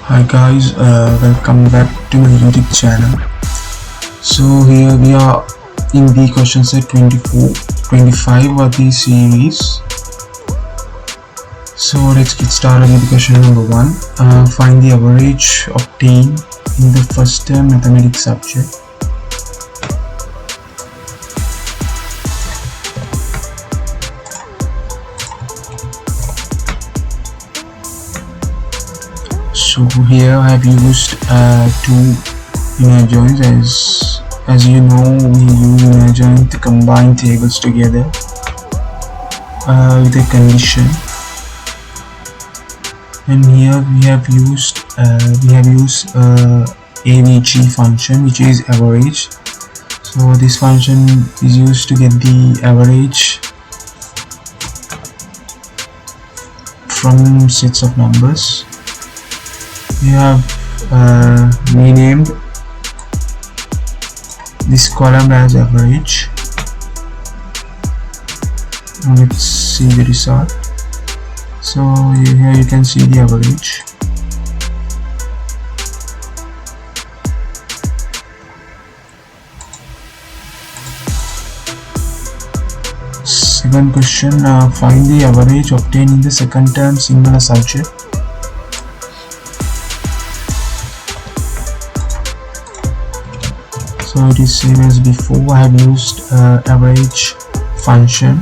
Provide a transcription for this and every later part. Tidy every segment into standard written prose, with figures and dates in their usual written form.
Hi guys, welcome back to my YouTube channel. So here we are in the question set 24-25 of the series. So let's get started with question number 1. Find the average obtained in the first term mathematics subject. So here I have used two inner joins. As you know, we use inner join to combine tables together with a condition. And here we have used AVG function, which is average. So this function is used to get the average from sets of numbers. We have renamed this column as average. Let's see the result. So here you can see the average. Second question, find the average obtained in the second term singular subject. So it is same as before. I have used average function,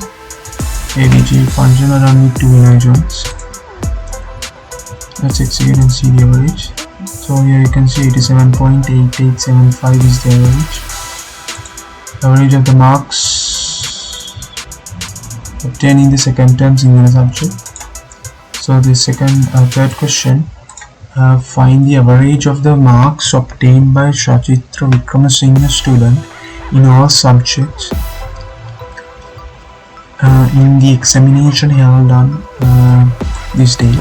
AVG function, along with two inner joins. Let's execute and see the average. So here you can see 87.8875 is the average. Average of the marks obtained in the second term singular subject. So the third question. Find the average of the marks obtained by Shachitra Vikramasinghe student in all subjects in the examination held on this day.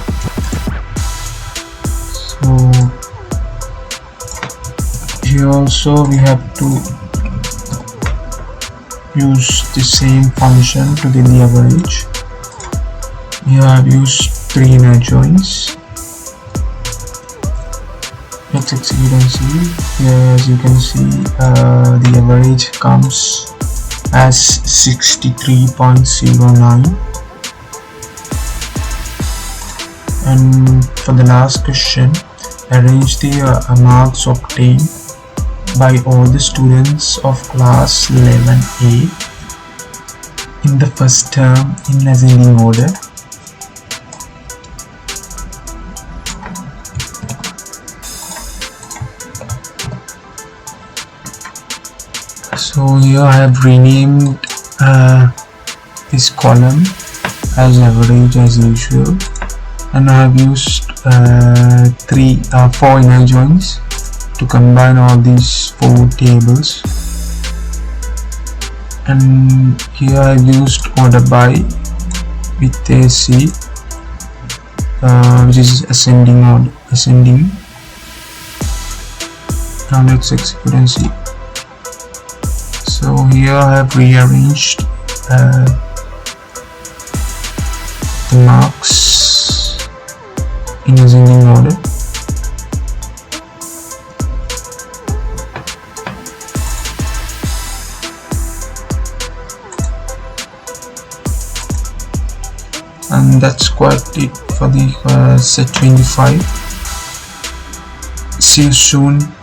So here also we have to use the same function to get the average. Here I have used three inner joins. Let's execute and see. Here, as you can see, the average comes as 63.09. And for the last question, arrange the marks obtained by all the students of class 11A in the first term in ascending order. So here I have renamed this column as average as usual, and I have used four inner joins to combine all these four tables. And here I have used order by with AC, which is ascending order. Now let's execute and see. So here I have rearranged the marks in ascending order. And that's quite it for the set 25. See you soon.